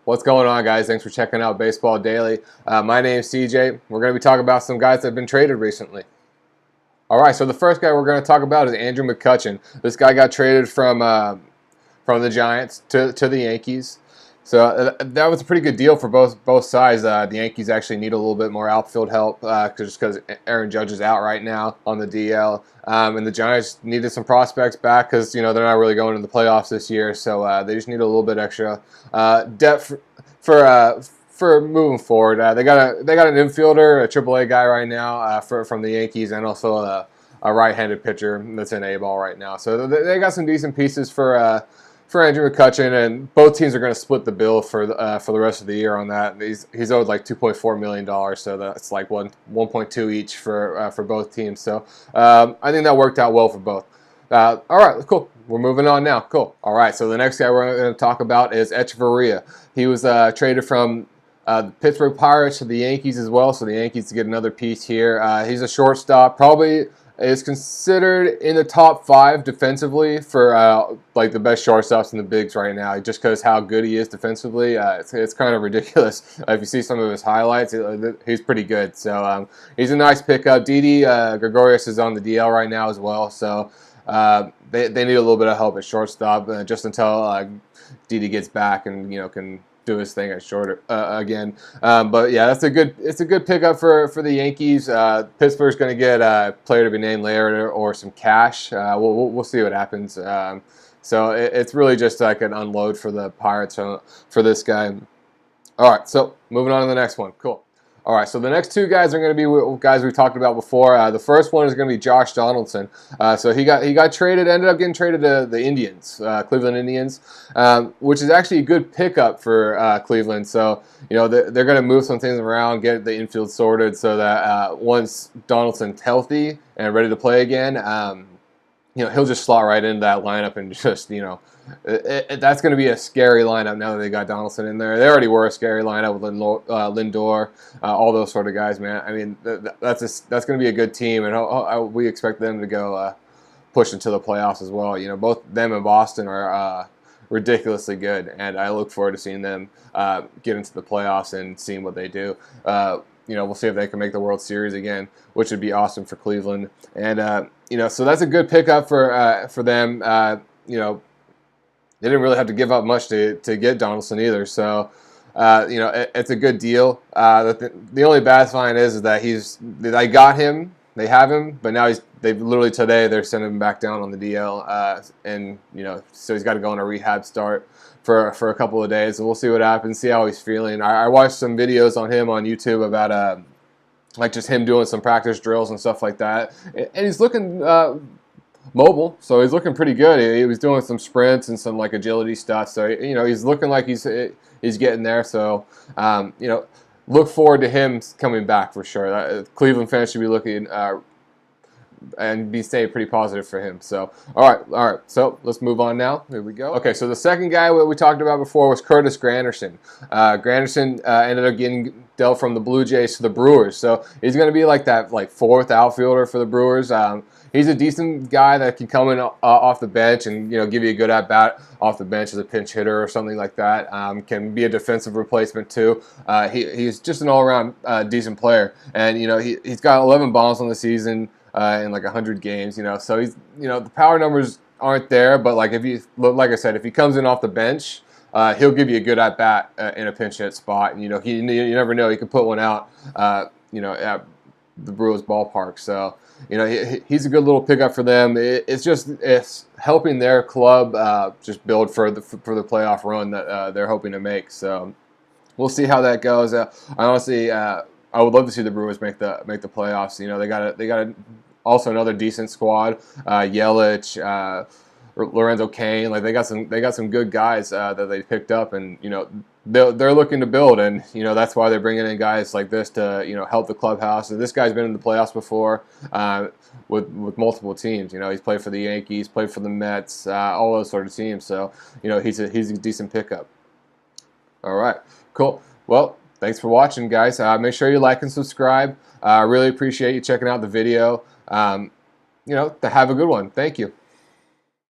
What's going on, guys? Thanks for checking out Baseball Daily. My name's CJ. We're going to be talking about some guys that have been traded recently. All right, so the first guy we're going to talk about is Andrew McCutchen. This guy got traded from the Giants to the Yankees. So that was a pretty good deal for both sides. The Yankees actually need a little bit more outfield help just because Aaron Judge is out right now on the DL, and the Giants needed some prospects back because they're not really going to the playoffs this year. So they just need a little bit extra depth for moving forward. They got an infielder, a AAA guy right now from the Yankees, and also a right-handed pitcher that's in A-ball right now. So they got some decent pieces for Andrew McCutchen, and both teams are going to split the bill for the rest of the year on that. He's owed like $2.4 million, so that's like 1.2 each for both teams. So I think that worked out well for both. All right, cool. We're moving on now. Cool. All right, so the next guy we're going to talk about is Echeverria. He was traded from the Pittsburgh Pirates to the Yankees as well, so the Yankees get another piece here. He's a shortstop, probably is considered in the top 5 defensively for like the best shortstops in the bigs right now, just because how good he is defensively. It's kind of ridiculous. If you see some of his highlights, he's pretty good. So he's a nice pickup. Didi Gregorius is on the DL right now as well, so they need a little bit of help at shortstop just until Didi gets back and can do his thing at short again. But yeah, it's a good pickup for the Yankees. Pittsburgh's going to get a player to be named later or some cash. We'll see what happens. So it's really just like an unload for the Pirates for this guy. All right, so moving on to the next one. Cool. All right, so the next 2 guys are going to be guys we talked about before. The first one is going to be Josh Donaldson. So he got traded, ended up getting traded to the Indians, Cleveland Indians, which is actually a good pickup for Cleveland. So they're going to move some things around, get the infield sorted, so that once Donaldson's healthy and ready to play again, he'll just slot right into that lineup and just that's going to be a scary lineup now that they got Donaldson in there. They already were a scary lineup with Lindor, all those sort of guys, man. I mean, that's going to be a good team, and we expect them to go push into the playoffs as well. Both them and Boston are ridiculously good, and I look forward to seeing them get into the playoffs and seeing what they do. We'll see if they can make the World Series again, which would be awesome for Cleveland. And so that's a good pickup for them. They didn't really have to give up much to get Donaldson either. So, it's a good deal. The only bad sign is that they got him, they have him, but now they're sending him back down on the DL, and so he's got to go on a rehab start for a couple of days, and we'll see what happens, see how he's feeling. I watched some videos on him on YouTube about like just him doing some practice drills and stuff like that, and he's looking mobile, so he's looking pretty good. He was doing some sprints and some like agility stuff, so he's looking like he's getting there. So look forward to him coming back for sure. Cleveland fans should be looking and be staying pretty positive for him. So all right. So let's move on now. Here we go. Okay, so the second guy we talked about before was Curtis Granderson. Granderson ended up getting dealt from the Blue Jays to the Brewers, so he's going to be like that 4th outfielder for the Brewers. He's a decent guy that can come in off the bench and give you a good at bat off the bench as a pinch hitter or something like that. Can be a defensive replacement too. He's just an all-around decent player, and he's got 11 bombs on the season in like 100 games. So he's the power numbers aren't there, but like I said, if he comes in off the bench, he'll give you a good at bat in a pinch hit spot, and you never know, he can put one out at the Brewers ballpark. So he's a good little pickup for them. It's helping their club just build for the playoff run that they're hoping to make. So we'll see how that goes. Honestly, I would love to see the Brewers make the playoffs. They got also another decent squad. Yelich, Lorenzo Cain, like they got some good guys that they picked up, and they're looking to build, and that's why they're bringing in guys like this to help the clubhouse. And this guy's been in the playoffs before with multiple teams. He's played for the Yankees, played for the Mets, all those sort of teams. So he's a decent pickup. All right, cool. Well, thanks for watching, guys. Make sure you like and subscribe. I really appreciate you checking out the video. To have a good one. Thank you.